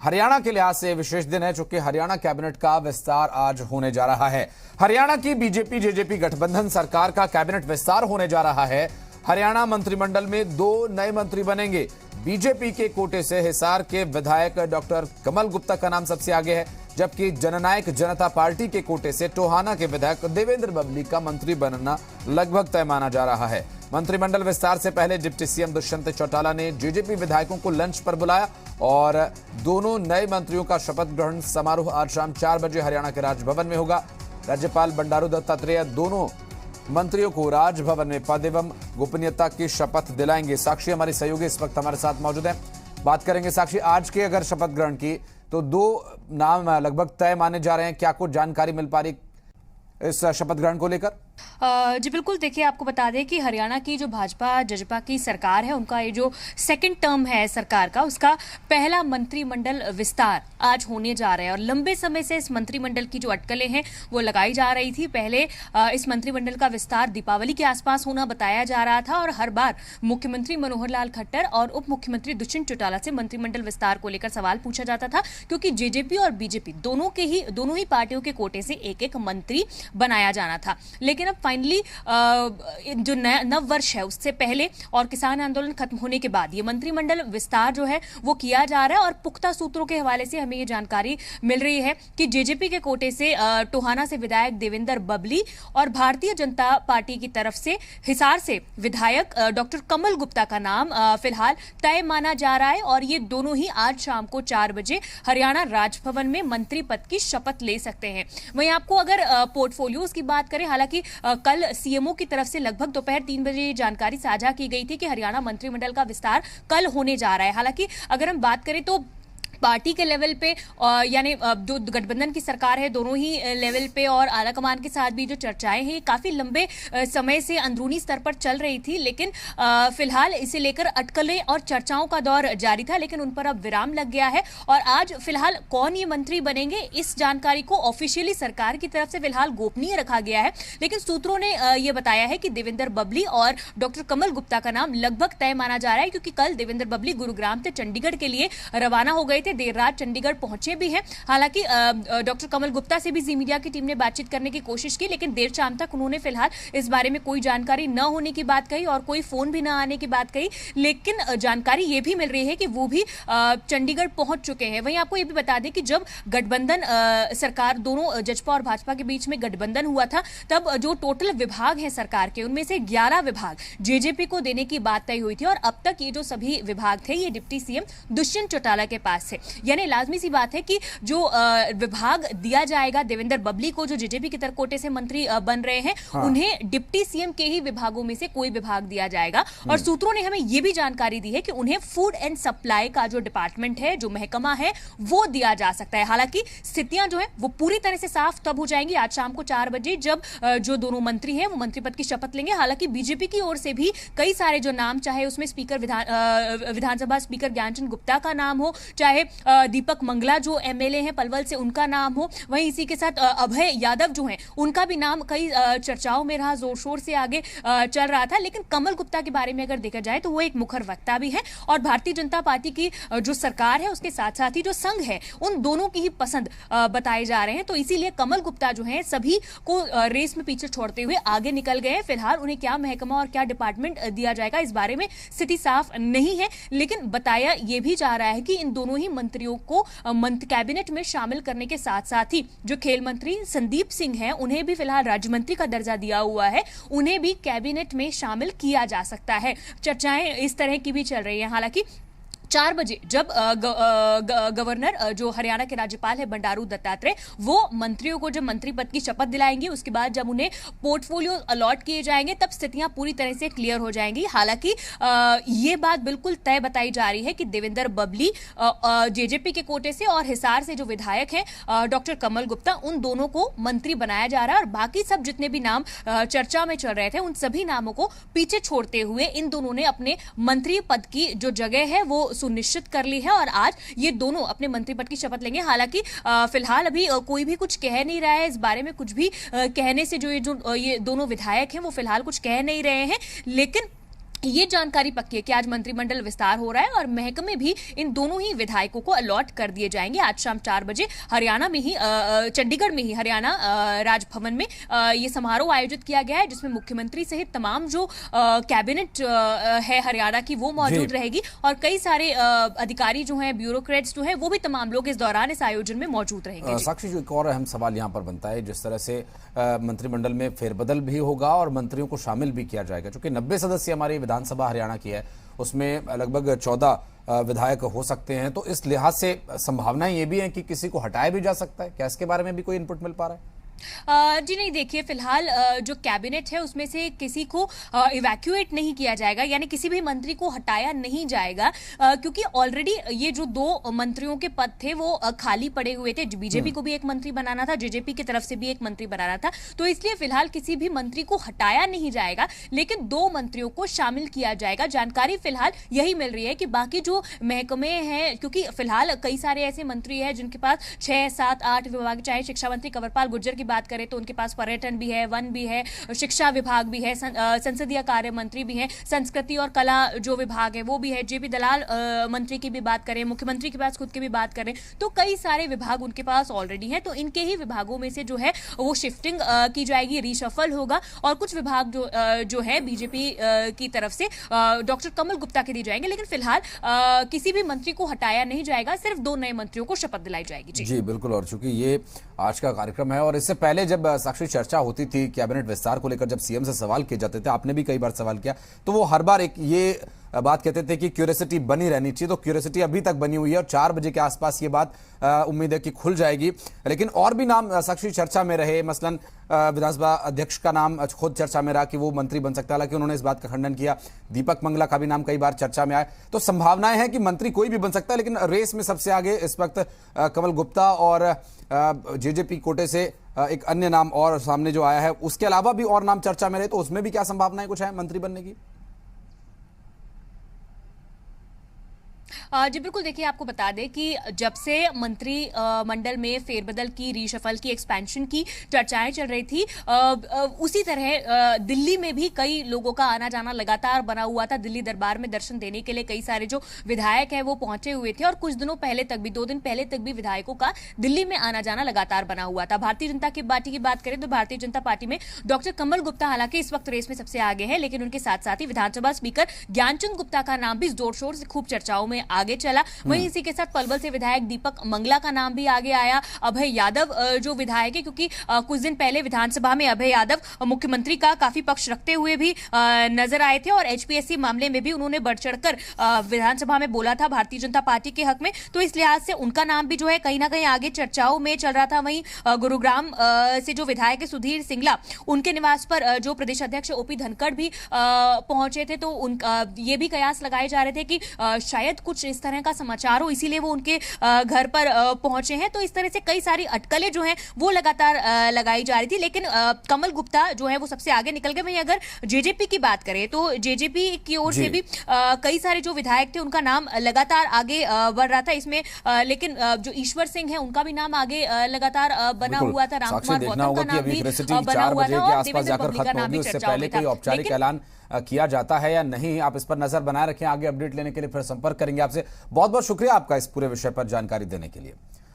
हरियाणा के लिहाज से विशेष दिन है, चूंकि हरियाणा कैबिनेट का विस्तार आज होने जा रहा है। हरियाणा की बीजेपी जेजेपी गठबंधन सरकार का कैबिनेट विस्तार होने जा रहा है। हरियाणा मंत्रिमंडल में 2 नए मंत्री बनेंगे। बीजेपी के कोटे से हिसार के विधायक डॉक्टर कमल गुप्ता का नाम सबसे आगे है, जबकि जननायक जनता पार्टी के कोटे से टोहाना के विधायक देवेंद्र बबली का मंत्री बनना लगभग तय माना जा रहा है। मंत्रिमंडल विस्तार से पहले डिप्टी सीएम दुष्यंत चौटाला ने जेजेपी विधायकों को लंच पर बुलाया और दोनों नए मंत्रियों का शपथ ग्रहण समारोह आज शाम 4 बजे हरियाणा के राजभवन में होगा। राज्यपाल बंडारू दत्तात्रेय दोनों मंत्रियों को राजभवन में पद एवं गोपनीयता की शपथ दिलाएंगे। साक्षी हमारी सहयोगी इस वक्त हमारे साथ मौजूद है, बात करेंगे। साक्षी, आज के अगर शपथ ग्रहण की तो 2 नाम लगभग तय माने जा रहे हैं, क्या कुछ जानकारी मिल पा रही इस शपथ ग्रहण को लेकर? जी बिल्कुल, देखिए आपको बता दें कि हरियाणा की जो भाजपा जजपा की सरकार है, उनका ये जो सेकंड टर्म है सरकार का, उसका पहला मंत्रिमंडल विस्तार आज होने जा रहा है। और लंबे समय से इस मंत्रिमंडल की जो अटकलें हैं वो लगाई जा रही थी। पहले इस मंत्रिमंडल का विस्तार दीपावली के आसपास होना बताया जा रहा था और हर बार मुख्यमंत्री मनोहर लाल खट्टर और उप मुख्यमंत्री दुष्यंत चौटाला से मंत्रिमंडल विस्तार को लेकर सवाल पूछा जाता था, क्योंकि जेजेपी और बीजेपी दोनों ही पार्टियों के कोटे से एक मंत्री बनाया जाना था। लेकिन अब फाइनली जो नव वर्ष है उससे पहले और किसान आंदोलन खत्म होने के बाद ये मंत्रिमंडल विस्तार जो है वो किया जा रहा है। और पुख्ता सूत्रों के हवाले से हमें ये जानकारी मिल रही है कि जेजेपी के कोटे से टोहाना से विधायक देवेंद्र बबली और भारतीय जनता पार्टी की तरफ से हिसार से विधायक डॉक्टर कमल गुप्ता का नाम फिलहाल तय माना जा रहा है। और ये दोनों ही आज शाम को 4 बजे हरियाणा राजभवन में मंत्री पद की शपथ ले सकते हैं। वहीं आपको अगर पोर्टफोलियोज की बात करें, हालांकि कल सीएमओ की तरफ से लगभग दोपहर 3 बजे जानकारी साझा की गई थी कि हरियाणा मंत्रिमंडल का विस्तार कल होने जा रहा है। हालांकि अगर हम बात करें तो पार्टी के लेवल पे यानी जो गठबंधन की सरकार है, दोनों ही लेवल पे और आलाकमान के साथ भी जो चर्चाएं हैं काफी लंबे समय से अंदरूनी स्तर पर चल रही थी। लेकिन फिलहाल इसे लेकर अटकलें और चर्चाओं का दौर जारी था, लेकिन उन पर अब विराम लग गया है। और आज फिलहाल कौन ये मंत्री बनेंगे, इस जानकारी को ऑफिशियली सरकार की तरफ से फिलहाल गोपनीय रखा गया है। लेकिन सूत्रों ने यह बताया है कि देवेंद्र बबली और डॉक्टर कमल गुप्ता का नाम लगभग तय माना जा रहा है, क्योंकि कल देवेंद्र बबली गुरुग्राम से चंडीगढ़ के लिए रवाना हो गए थे, देर रात चंडीगढ़ पहुंचे भी हैं। हालांकि डॉक्टर कमल गुप्ता से भी जी मीडिया की टीम ने बातचीत करने की कोशिश की, लेकिन देर शाम तक उन्होंने फिलहाल इस बारे में कोई जानकारी न होने की बात कही और कोई फोन भी न आने की बात कही। लेकिन जानकारी ये भी मिल रही है कि वो भी चंडीगढ़ पहुंच चुके हैं। वहीं आपको ये भी बता दें कि जब गठबंधन सरकार, दोनों जजपा और भाजपा के बीच में गठबंधन हुआ था, तब जो टोटल विभाग है सरकार के, उनमें से 11 विभाग जेजेपी को देने की बात तय हुई थी। और अब तक ये जो सभी विभाग थे ये डिप्टी सीएम दुष्यंत चौटाला के पास थे। यानी लाजमी सी बात है कि जो विभाग दिया जाएगा देवेंद्र बबली को, जो जेजेपी के कोटे से मंत्री बन रहे हैं, उन्हें डिप्टी सीएम के ही विभागों में से कोई विभाग दिया जाएगा। और सूत्रों ने हमें यह भी जानकारी दी है कि उन्हें फूड एंड सप्लाई का जो डिपार्टमेंट है, जो महकमा है, वो दिया जा सकता है। हालांकि स्थितियां जो है वो पूरी तरह से साफ तब हो जाएंगी आज शाम को 4 बजे, जब जो दोनों मंत्री हैं वो मंत्री पद की शपथ लेंगे। हालांकि बीजेपी की ओर से भी कई सारे जो नाम, चाहे उसमें स्पीकर विधानसभा स्पीकर ज्ञानचंद गुप्ता का नाम हो, चाहे दीपक मंगला जो एमएलए हैं पलवल से, उनका नाम हो, वहीं इसी के साथ अभय यादव जो हैं उनका भी नाम कई चर्चाओं में रहा, जोर शोर से आगे चल रहा था। लेकिन कमल गुप्ता के बारे में अगर देखा जाए तो वो एक मुखर वक्ता भी है और भारतीय जनता पार्टी की जो सरकार है उसके साथ साथ ही जो संघ है, उन दोनों की ही पसंद बताए जा रहे हैं। तो इसीलिए कमल गुप्ता जो है सभी को रेस में पीछे छोड़ते हुए आगे निकल गए। फिलहाल उन्हें क्या महकमा और क्या डिपार्टमेंट दिया जाएगा, इस बारे में स्थिति साफ नहीं है। लेकिन बताया यह भी जा रहा है कि इन दोनों ही मंत्रियों को कैबिनेट में शामिल करने के साथ साथ ही जो खेल मंत्री संदीप सिंह हैं, उन्हें भी फिलहाल राज्य मंत्री का दर्जा दिया हुआ है, उन्हें भी कैबिनेट में शामिल किया जा सकता है। चर्चाएं इस तरह की भी चल रही हैं। हालांकि 4 बजे जब गवर्नर जो हरियाणा के राज्यपाल है बंडारू दत्तात्रेय, वो मंत्रियों को जब मंत्री पद की शपथ दिलाएंगे, उसके बाद जब उन्हें पोर्टफोलियो अलॉट किए जाएंगे, तब स्थितियां पूरी तरह से क्लियर हो जाएंगी। हालांकि ये बात बिल्कुल तय बताई जा रही है कि देवेंद्र बबली जेजेपी के कोटे से और हिसार से जो विधायक हैं डॉक्टर कमल गुप्ता, उन दोनों को मंत्री बनाया जा रहा है। और बाकी सब जितने भी नाम चर्चा में चल रहे थे, उन सभी नामों को पीछे छोड़ते हुए इन दोनों ने अपने मंत्री पद की जो जगह है वो सुनिश्चित कर ली है और आज ये दोनों अपने मंत्री पद की शपथ लेंगे। हालांकि फिलहाल अभी कोई भी कुछ कह नहीं रहा है इस बारे में, कुछ भी कहने से जो ये दोनों विधायक हैं वो फिलहाल कुछ कह नहीं रहे हैं। लेकिन ये जानकारी पक्की है कि आज मंत्रिमंडल विस्तार हो रहा है और महकमे भी इन दोनों ही विधायकों को अलॉट कर दिए जाएंगे। आज शाम 4 बजे हरियाणा में ही चंडीगढ़ में ही हरियाणा राजभवन में ये समारोह आयोजित किया गया है, जिसमें मुख्यमंत्री सहित तमाम जो कैबिनेट है हरियाणा की वो मौजूद रहेगी और कई सारे अधिकारी जो हैं, ब्यूरोक्रेट्स जो हैं, वो भी तमाम लोग इस दौरान इस आयोजन में मौजूद रहेंगे। साक्षी जी, एक और अहम सवाल यहाँ पर बनता है, जिस तरह से मंत्रिमंडल में फेरबदल भी होगा और मंत्रियों को शामिल भी किया जाएगा, क्योंकि 90 सदस्य हमारी विधानसभा हरियाणा की है, उसमें लगभग 14 विधायक हो सकते हैं, तो इस लिहाज से संभावनाएं ये भी हैं कि किसी को हटाया भी जा सकता है। क्या इसके बारे में भी कोई इनपुट मिल पा रहा है? जी नहीं, देखिए फिलहाल जो कैबिनेट है उसमें से किसी को इवैक्यूएट नहीं किया जाएगा, यानी किसी भी मंत्री को हटाया नहीं जाएगा, क्योंकि ऑलरेडी ये जो 2 मंत्रियों के पद थे वो खाली पड़े हुए थे। बीजेपी को भी एक मंत्री बनाना था, जेजेपी की तरफ से भी एक मंत्री बनाना था, तो इसलिए फिलहाल किसी भी मंत्री को हटाया नहीं जाएगा, लेकिन 2 मंत्रियों को शामिल किया जाएगा। जानकारी फिलहाल यही मिल रही है कि बाकी जो महकमे हैं, क्योंकि फिलहाल कई सारे ऐसे मंत्री हैं जिनके पास 6, 7, 8 विभाग, चाहे शिक्षा मंत्री कंवरपाल गुर्जर की बात करें तो उनके पास पर्यटन भी है, वन भी है, शिक्षा विभाग भी है, संसदीय कार्य मंत्री भी है, संस्कृति और कला जो विभाग है वो भी है, जेपी दलाल मंत्री की भी बात करें, मुख्यमंत्री के पास खुद की भी बात करें तो कई सारे विभाग उनके पास ऑलरेडी हैं। तो इनके ही विभागों में से जो है वो शिफ्टिंग की जाएगी, रीशफल होगा और कुछ विभाग जो है बीजेपी की तरफ से डॉक्टर कमल गुप्ता के दिए जाएंगे, लेकिन फिलहाल किसी भी मंत्री को हटाया नहीं जाएगा, सिर्फ 2 नए मंत्रियों को शपथ दिलाई जाएगी। जी बिल्कुल, और चूंकि ये आज का कार्यक्रम है और इससे पहले जब साक्षी चर्चा होती थी कैबिनेट विस्तार को लेकर, जब सीएम से सवाल किए जाते थे, आपने भी कई बार सवाल किया, तो वो हर बार एक ये बात कहते थे कि क्यूरियोसिटी बनी रहनी चाहिए, तो क्यूरियोसिटी अभी तक बनी हुई है और 4 बजे के आसपास ये बात उम्मीद है कि खुल जाएगी। लेकिन और भी नाम साक्षी चर्चा में रहे, मसलन विधानसभा अध्यक्ष का नाम खुद चर्चा में रहा कि वो मंत्री बन सकता है, हालांकि उन्होंने इस बात का खंडन किया। दीपक मंगला का भी नाम कई बार चर्चा में आया, तो संभावनाएं हैं कि मंत्री कोई भी बन सकता है, लेकिन रेस में सबसे आगे इस वक्त कमल गुप्ता और जेजेपी कोटे से एक अन्य नाम और सामने जो आया है, उसके अलावा भी और नाम चर्चा में रहे, तो उसमें भी क्या संभावनाएं कुछ है मंत्री बनने की? जी बिल्कुल, देखिए आपको बता दें कि जब से मंत्री मंडल में फेरबदल की, रीशफल की, एक्सपेंशन की चर्चाएं चल रही थी, उसी तरह दिल्ली में भी कई लोगों का आना जाना लगातार बना हुआ था। दिल्ली दरबार में दर्शन देने के लिए कई सारे जो विधायक हैं वो पहुंचे हुए थे और कुछ दिनों पहले तक भी, 2 दिन पहले तक भी विधायकों का दिल्ली में आना जाना लगातार बना हुआ था। भारतीय जनता पार्टी की बात करें तो भारतीय जनता पार्टी में डॉक्टर कमल गुप्ता हालांकि इस वक्त रेस में सबसे आगे है, लेकिन उनके साथ साथ ही विधानसभा स्पीकर ज्ञानचंद गुप्ता का नाम भी जोर शोर से खूब चर्चाओं में आगे चला। वहीं इसी के साथ पलवल से विधायक दीपक मंगला का नाम भी आगे आया। अभय यादव जो विधायक है, क्योंकि कुछ दिन पहले विधानसभा में अभय यादव मुख्यमंत्री का काफी पक्ष रखते हुए भी नजर आए थे और एचपीएससी मामले में भी उन्होंने बढ़ चढ़कर विधानसभा में बोला था भारतीय जनता पार्टी के हक में, तो इस लिहाज से उनका नाम भी जो है कहीं ना कहीं आगे चर्चाओं में चल रहा था। वहीं गुरुग्राम से जो विधायक है सुधीर सिंगला, उनके निवास पर जो प्रदेश अध्यक्ष ओपी धनखड़ भी पहुंचे थे, तो ये भी कयास लगाए जा रहे थे कि शायद कुछ इस तरह का समाचार हो, इसीलिए वो उनके घर पर पहुंचे हैं। तो इस तरह से कई सारी अटकलें जो हैं वो लगातार लगाई जा रही थी, लेकिन कमल गुप्ता जो है वो सबसे आगे निकल गए। वहीं अगर जेजेपी की बात करें तो जेजेपी की ओर से भी कई सारे जो विधायक थे उनका नाम लगातार आगे बढ़ रहा था इसमें, लेकिन जो ईश्वर सिंह है उनका भी नाम आगे लगातार बना हुआ था। रामकुमार गौतम का नाम भी बना हुआ था और देवेंद्र भोगली का नाम भी चर्चा में था। औपचारिक ऐलान किया जाता है या नहीं, आप इस पर नजर बनाए रखें। आगे अपडेट लेने के लिए फिर संपर्क करेंगे आपसे। बहुत बहुत शुक्रिया आपका इस पूरे विषय पर जानकारी देने के लिए।